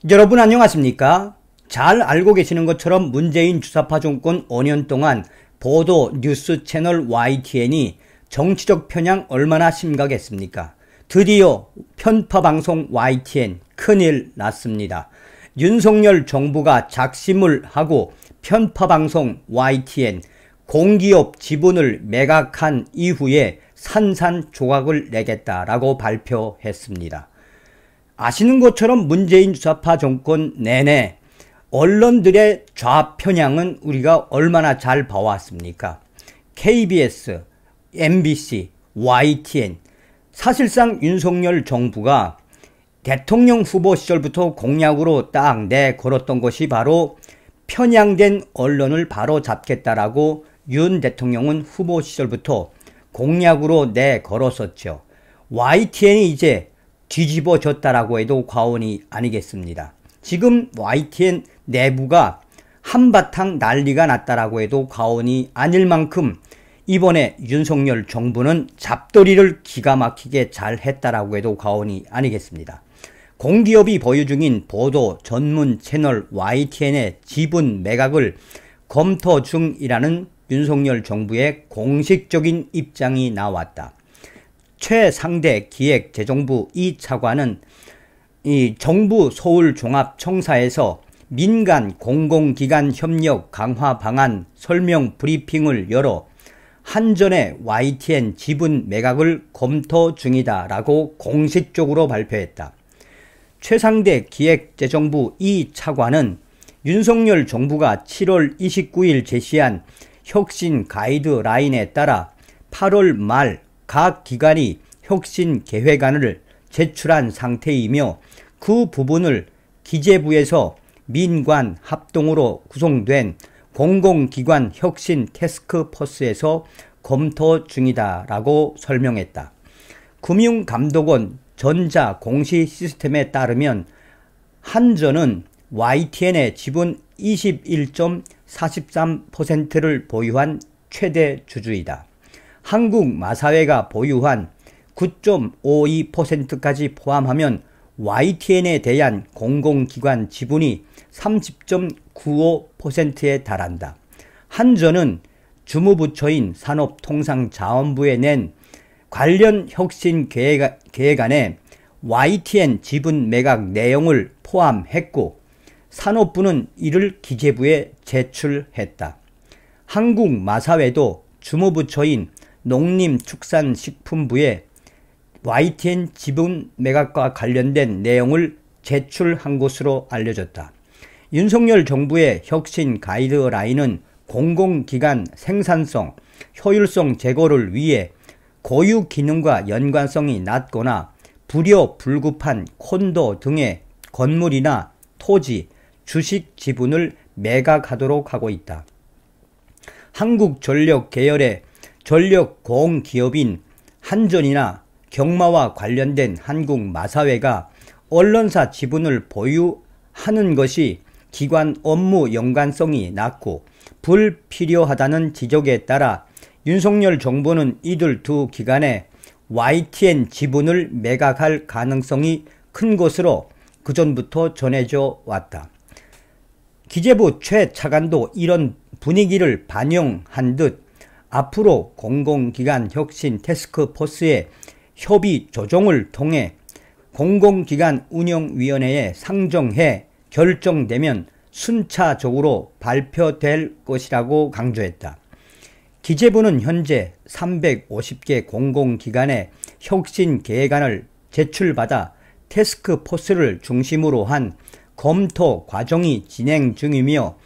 여러분 안녕하십니까? 잘 알고 계시는 것처럼 문재인 주사파 정권 5년 동안 보도 뉴스 채널 YTN이 정치적 편향 얼마나 심각했습니까? 드디어 편파 방송 YTN 큰일 났습니다. 윤석열 정부가 작심을 하고 편파 방송 YTN 공기업 지분을 매각한 이후에 산산조각을 내겠다라고 발표했습니다. 아시는 것처럼 문재인 주사파 정권 내내 언론들의 좌편향은 우리가 얼마나 잘 봐왔습니까? KBS, MBC, YTN, 사실상 윤석열 정부가 대통령 후보 시절부터 공약으로 딱 내걸었던 것이 바로 편향된 언론을 바로 잡겠다라고 윤 대통령은 후보 시절부터 공약으로 내걸었었죠. YTN이 이제 뒤집어졌다라고 해도 과언이 아니겠습니다. 지금 YTN 내부가 한바탕 난리가 났다라고 해도 과언이 아닐 만큼 이번에 윤석열 정부는 잡돌이를 기가 막히게 잘 했다라고 해도 과언이 아니겠습니다. 공기업이 보유 중인 보도 전문 채널 YTN의 지분 매각을 검토 중이라는 윤석열 정부의 공식적인 입장이 나왔다. 최상대 기획재정부 이 차관은 이 정부 서울종합청사에서 민간 공공기관 협력 강화 방안 설명 브리핑을 열어 한전의 YTN 지분 매각을 검토 중이다라고 공식적으로 발표했다. 최상대 기획재정부 이 차관은 윤석열 정부가 7월 29일 제시한 혁신 가이드라인에 따라 8월 말 각 기관이 혁신 계획안을 제출한 상태이며 그 부분을 기재부에서 민관 합동으로 구성된 공공기관 혁신 태스크포스에서 검토 중이다라고 설명했다. 금융감독원 전자공시 시스템에 따르면 한전은 YTN의 지분 21.43%를 보유한 최대 주주이다. 한국마사회가 보유한 9.52%까지 포함하면 YTN에 대한 공공기관 지분이 30.95%에 달한다. 한전은 주무부처인 산업통상자원부에 낸 관련 혁신 계획안에 YTN 지분 매각 내용을 포함했고 산업부는 이를 기재부에 제출했다. 한국마사회도 주무부처인 농림축산식품부에 YTN 지분 매각과 관련된 내용을 제출한 것으로 알려졌다. 윤석열 정부의 혁신 가이드라인은 공공기관 생산성, 효율성 제고를 위해 고유 기능과 연관성이 낮거나 불효불급한 콘도 등의 건물이나 토지, 주식 지분을 매각하도록 하고 있다. 한국전력 계열의 전력 공기업인 한전이나 경마와 관련된 한국마사회가 언론사 지분을 보유하는 것이 기관 업무 연관성이 낮고 불필요하다는 지적에 따라 윤석열 정부는 이들 두 기관의 YTN 지분을 매각할 가능성이 큰 것으로 그전부터 전해져 왔다. 기재부 최 차관도 이런 분위기를 반영한 듯 앞으로 공공기관 혁신 태스크포스의 협의 조정을 통해 공공기관 운영위원회에 상정해 결정되면 순차적으로 발표될 것이라고 강조했다. 기재부는 현재 350개 공공기관의 혁신 계획안을 제출받아 태스크포스를 중심으로 한 검토 과정이 진행 중이며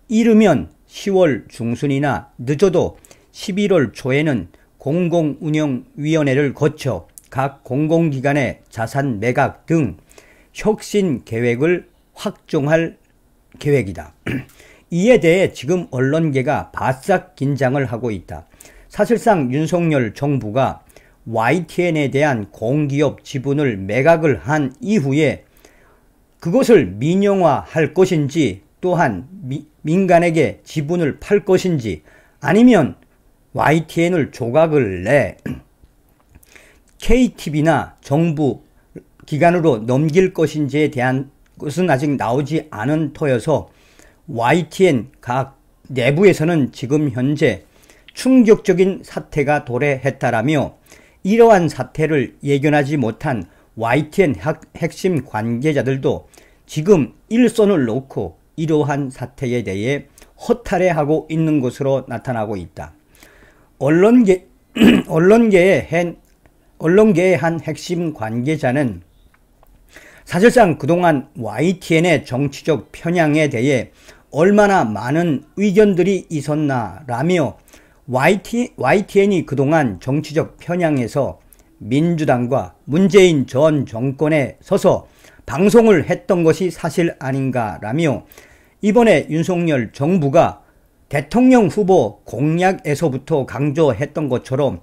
이르면 10월 중순이나 늦어도 11월 초에는 공공운영위원회를 거쳐 각 공공기관의 자산 매각 등 혁신 계획을 확정할 계획이다. 이에 대해 지금 언론계가 바싹 긴장을 하고 있다. 사실상 윤석열 정부가 YTN에 대한 공기업 지분을 매각을 한 이후에 그것을 민영화할 것인지 또한 민간에게 지분을 팔 것인지 아니면 YTN을 조각을 내 KTV나 정부 기관으로 넘길 것인지에 대한 것은 아직 나오지 않은 터여서 YTN 각 내부에서는 지금 현재 충격적인 사태가 도래했다라며 이러한 사태를 예견하지 못한 YTN 핵심 관계자들도 지금 일손을 놓고 이러한 사태에 대해 허탈해하고 있는 것으로 나타나고 있다. 언론계의 한 핵심 관계자는 사실상 그동안 YTN의 정치적 편향에 대해 얼마나 많은 의견들이 있었나라며 YTN이 그동안 정치적 편향에서 민주당과 문재인 전 정권에 서서 방송을 했던 것이 사실 아닌가라며 이번에 윤석열 정부가 대통령 후보 공약에서부터 강조했던 것처럼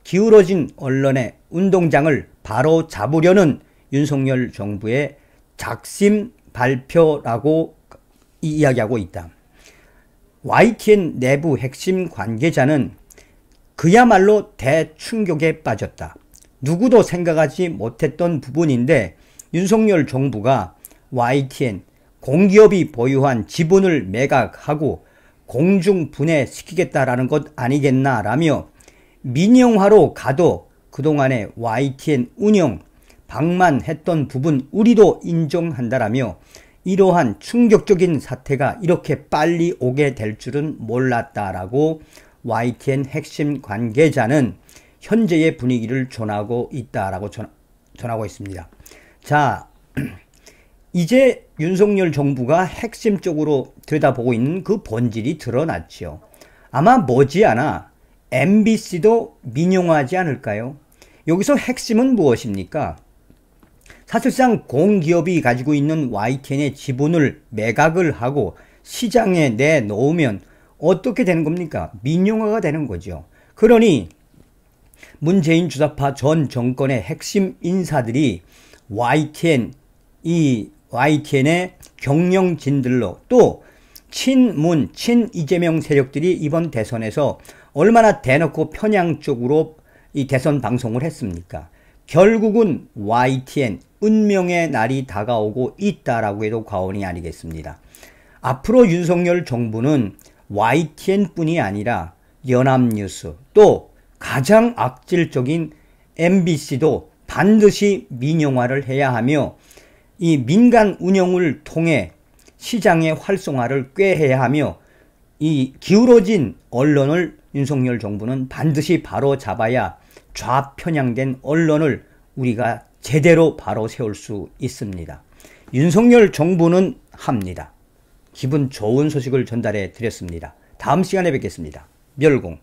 기울어진 언론의 운동장을 바로 잡으려는 윤석열 정부의 작심 발표라고 이야기하고 있다. YTN 내부 핵심 관계자는 그야말로 대충격에 빠졌다. 누구도 생각하지 못했던 부분인데 윤석열 정부가 YTN 공기업이 보유한 지분을 매각하고 공중 분해시키겠다라는 것 아니겠나라며 민영화로 가도 그동안의 YTN 운영 방만했던 부분 우리도 인정한다라며 이러한 충격적인 사태가 이렇게 빨리 오게 될 줄은 몰랐다라고 YTN 핵심 관계자는 현재의 분위기를 전하고 있다라고 전하고 있습니다. 자, 이제 윤석열 정부가 핵심적으로 들여다보고 있는 그 본질이 드러났죠. 아마 머지않아 MBC도 민영화하지 않을까요? 여기서 핵심은 무엇입니까? 사실상 공기업이 가지고 있는 YTN의 지분을 매각을 하고 시장에 내놓으면 어떻게 되는 겁니까? 민영화가 되는 거죠. 그러니 문재인 주사파 전 정권의 핵심 인사들이 YTN의 경영진들로 또 친문, 친이재명 세력들이 이번 대선에서 얼마나 대놓고 편향 쪽으로 이 대선 방송을 했습니까? 결국은 YTN 운명의 날이 다가오고 있다라고 해도 과언이 아니겠습니다. 앞으로 윤석열 정부는 YTN뿐이 아니라 연합뉴스 또 가장 악질적인 MBC도 반드시 민영화를 해야 하며 이 민간 운영을 통해 시장의 활성화를 꾀해야 하며 이 기울어진 언론을 윤석열 정부는 반드시 바로 잡아야 좌편향된 언론을 우리가 제대로 바로 세울 수 있습니다. 윤석열 정부는 합니다. 기분 좋은 소식을 전달해 드렸습니다. 다음 시간에 뵙겠습니다. 멸공.